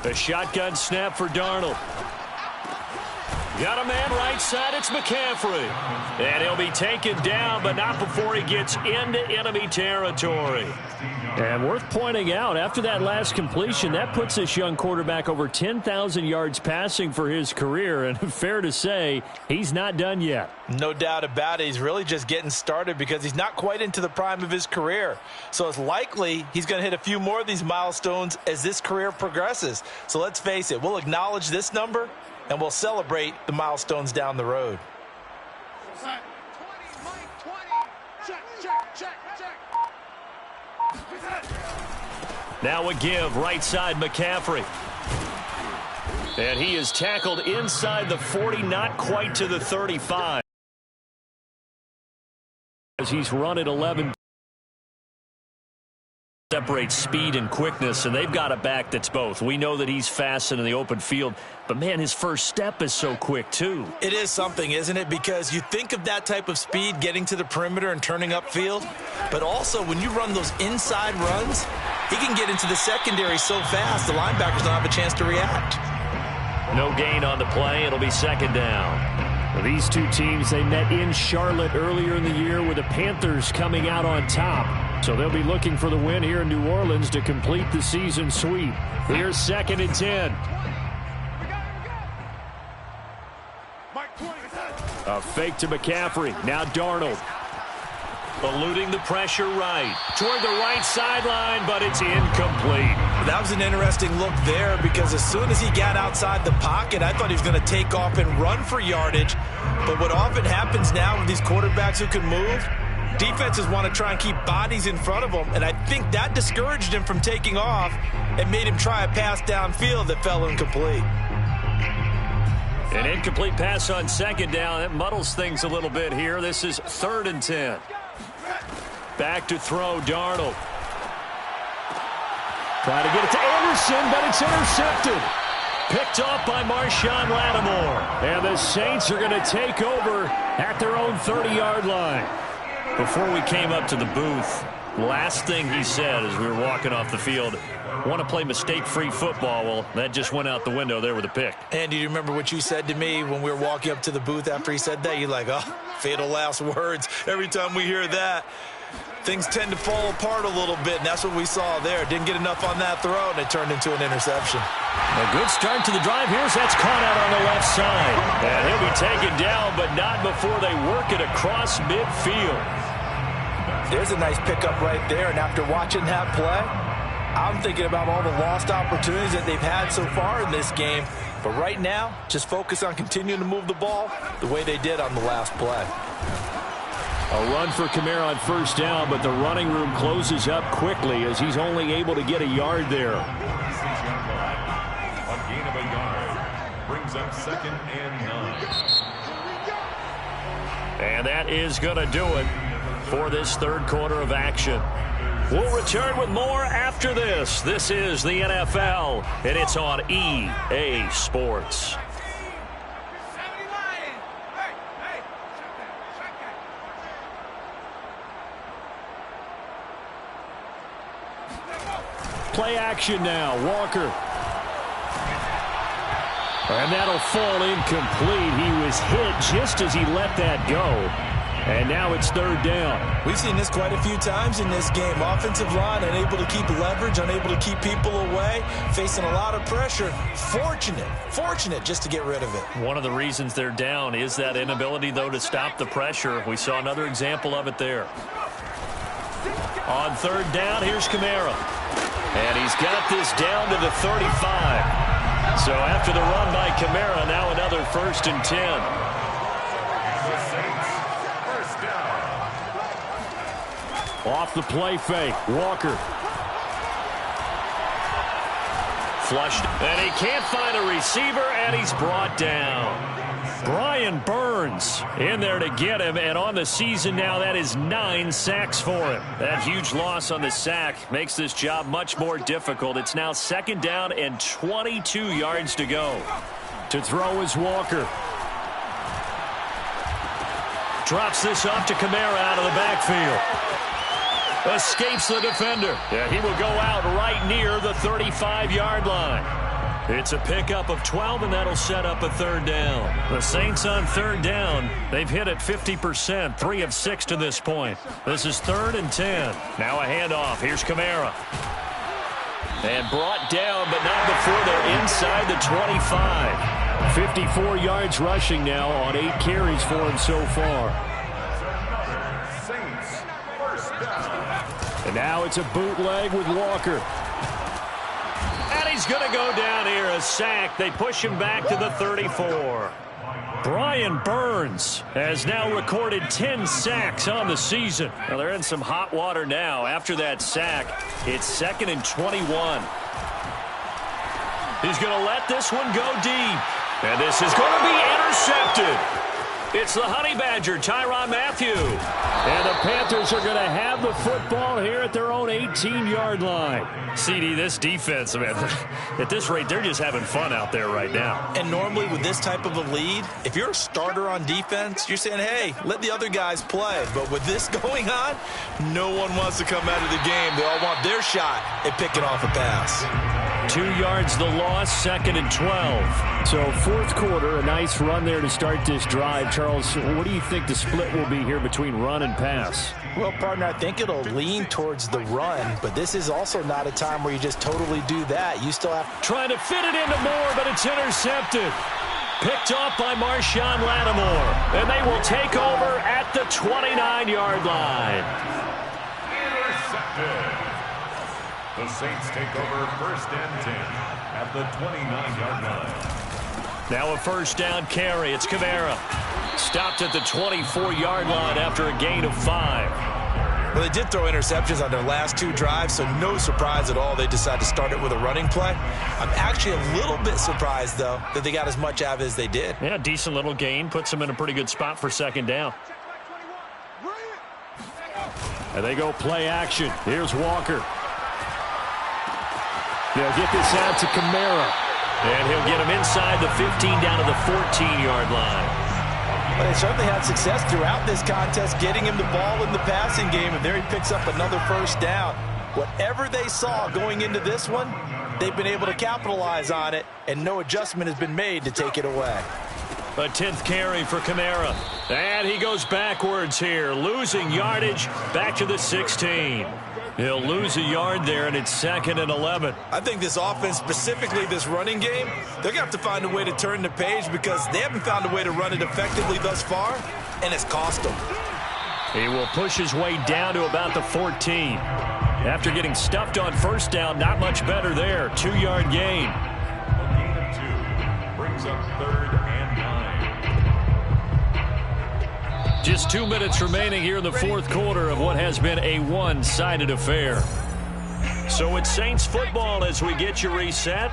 A shotgun snap for Darnold. Got a man right side. It's McCaffrey. And he'll be taken down, but not before he gets into enemy territory. And worth pointing out, after that last completion, that puts this young quarterback over 10,000 yards passing for his career. And fair to say, he's not done yet. No doubt about it. He's really just getting started because he's not quite into the prime of his career. So it's likely he's going to hit a few more of these milestones as this career progresses. So let's face it, we'll acknowledge this number and we'll celebrate the milestones down the road. Now a give, right side McCaffrey. And he is tackled inside the 40, not quite to the 35. As he's run at 11. Separates speed and quickness, and they've got a back that's both. We know that he's fast in the open field, but man, his first step is so quick too. It is something, isn't it? Because you think of that type of speed getting to the perimeter and turning upfield, but also when you run those inside runs, he can get into the secondary so fast the linebackers don't have a chance to react. No gain on the play. It'll be second down. These two teams, they met in Charlotte earlier in the year with the Panthers coming out on top. So they'll be looking for the win here in New Orleans to complete the season sweep. Here's 2nd and 10. A fake to McCaffrey. Now Darnold. Eluding the pressure right. Toward the right sideline, but it's incomplete. That was an interesting look there because as soon as he got outside the pocket, I thought he was going to take off and run for yardage. But what often happens now with these quarterbacks who can move, defenses want to try and keep bodies in front of them, and I think that discouraged him from taking off and made him try a pass downfield that fell incomplete. An incomplete pass on 2nd down. That muddles things a little bit here. This is 3rd and 10. Back to throw, Darnold. Trying to get it to Anderson, but it's intercepted. Picked off by Marshawn Lattimore. And the Saints are going to take over at their own 30-yard line. Before we came up to the booth, last thing he said as we were walking off the field, want to play mistake-free football. Well, that just went out the window there with a pick. And do you remember what you said to me when we were walking up to the booth after he said that? You're like, oh, fatal last words. Every time we hear that, things tend to fall apart a little bit, and that's what we saw there. Didn't get enough on that throw, and it turned into an interception. A good start to the drive. Here's that's caught out on the left side. And he'll be taken down, but not before they work it across midfield. There's a nice pickup right there, and after watching that play, I'm thinking about all the lost opportunities that they've had so far in this game. But right now, just focus on continuing to move the ball the way they did on the last play. A run for Kamara on 1st down, but the running room closes up quickly as he's only able to get a yard there. A gain of a yard brings up 2nd and 9. And that is going to do it for this 3rd quarter of action. We'll return with more after this. This is the NFL, and it's on EA Sports. Play action now. Walker. And that'll fall incomplete. He was hit just as he let that go. And now it's 3rd down. We've seen this quite a few times in this game. Offensive line unable to keep leverage, unable to keep people away, facing a lot of pressure. Fortunate just to get rid of it. One of the reasons they're down is that inability, though, to stop the pressure. We saw another example of it there. On 3rd down, here's Kamara. And he's got this down to the 35. So after the run by Kamara, now another 1st and 10. Off the play fake, Walker. Flushed, and he can't find a receiver, and he's brought down. Brian Burns in there to get him, and on the season now, that is 9 sacks for him. That huge loss on the sack makes this job much more difficult. It's now 2nd down and 22 yards to go. To throw is Walker. Drops this off to Kamara out of the backfield. Escapes the defender. Yeah, he will go out right near the 35-yard line. It's a pickup of 12, and that'll set up a third down. The Saints on third down. They've hit it 50%, 3 of 6 to this point. This is 3rd and 10. Now a handoff. Here's Kamara. And brought down, but not before they're inside the 25. 54 yards rushing now on 8 carries for him so far. Saints, first down. And now it's a bootleg with Walker. And he's going to go down here, a sack. They push him back to the 34. Brian Burns has now recorded 10 sacks on the season. Well, they're in some hot water now. After that sack, it's 2nd and 21. He's going to let this one go deep. And this is going to be intercepted. It's the Honey Badger, Tyrann Mathieu. And the Panthers are going to have the football here at their own 18-yard line. CD, this defense, man, at this rate, they're just having fun out there right now. And normally with this type of a lead, if you're a starter on defense, you're saying, hey, let the other guys play. But with this going on, no one wants to come out of the game. They all want their shot at picking off a pass. 2 yards the loss, 2nd and 12. So 4th quarter, a nice run there to start this drive. Charles, what do you think the split will be here between run and pass? Well, partner, I think it'll lean towards the run, but this is also not a time where you just totally do that. You still have trying to fit it into Moore, but it's intercepted. Picked off by Marshawn Lattimore. And they will take over at the 29-yard line. Intercepted. The Saints take over 1st and 10 at the 29-yard line. Now a first down carry. It's Kamara. Stopped at the 24-yard line after a gain of 5. Well, they did throw interceptions on their last 2 drives, so no surprise at all they decided to start it with a running play. I'm actually a little bit surprised, though, that they got as much out of it as they did. Yeah, decent little gain. Puts them in a pretty good spot for 2nd down. And they go play action. Here's Walker. They'll get this out to Kamara. And he'll get him inside the 15 down to the 14-yard line. Well, they certainly had success throughout this contest getting him the ball in the passing game, and there he picks up another first down. Whatever they saw going into this one, they've been able to capitalize on it, and no adjustment has been made to take it away. A 10th carry for Kamara. And he goes backwards here, losing yardage back to the 16. He'll lose a yard there, and it's 2nd and 11. I think this offense, specifically this running game, they're going to have to find a way to turn the page because they haven't found a way to run it effectively thus far, and it's cost them. He will push his way down to about the 14. After getting stuffed on first down, not much better there. 2-yard gain. A gain of 2 brings up 3rd and 9. Just 2 minutes remaining here in the 4th quarter of what has been a one-sided affair. So it's Saints football as we get you reset.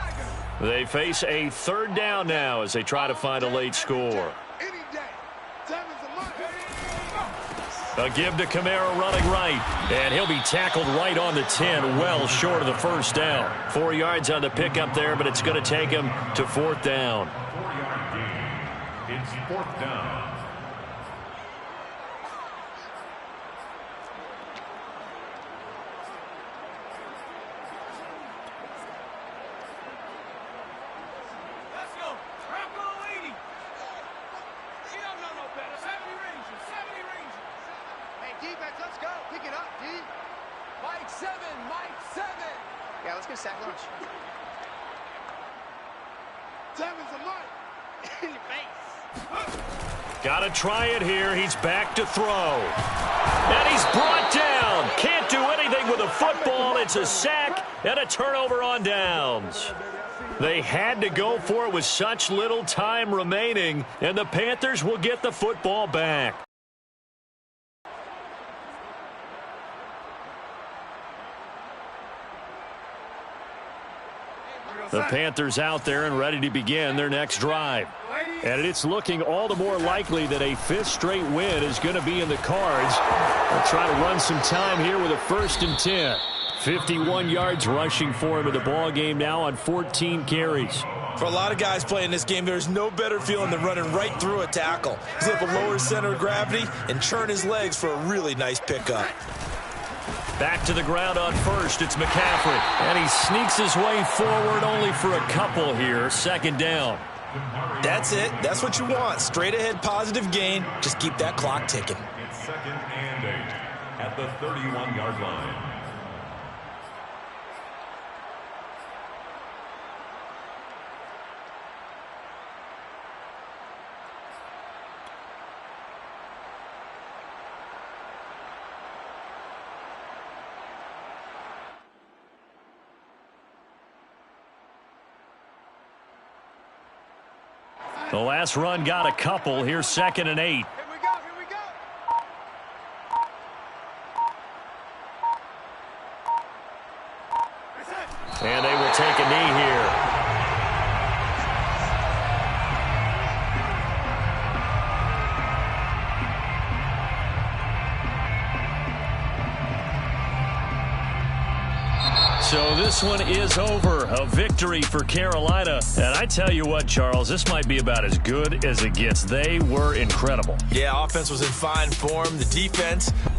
They face a 3rd down now as they try to find a late score. A give to Kamara running right. And he'll be tackled right on the 10, well short of the first down. 4 yards on the pickup there, but it's going to take him to 4th down. 4-yard gain. It's 4th down. Got to try it here. He's back to throw. And he's brought down. Can't do anything with a football. It's a sack and a turnover on downs. They had to go for it with such little time remaining, and the Panthers will get the football back. The Panthers out there and ready to begin their next drive. And it's looking all the more likely that a 5th straight win is going to be in the cards. They'll try to run some time here with a 1st and 10. 51 yards rushing for him in the ball game now on 14 carries. For a lot of guys playing this game, there's no better feeling than running right through a tackle. He's able to lower his center of gravity and churn his legs for a really nice pickup. Back to the ground on first. It's McCaffrey. And he sneaks his way forward only for a couple here. Second down. That's it. That's what you want. Straight ahead positive gain. Just keep that clock ticking. It's 2nd and 8 at the 31-yard line. The last run got a couple. Here's 2nd and 8. Here we go. And they will take a knee here. So this one is over. A victory for Carolina. And I tell you what, Charles, this might be about as good as it gets. They were incredible. Yeah, offense was in fine form. The defense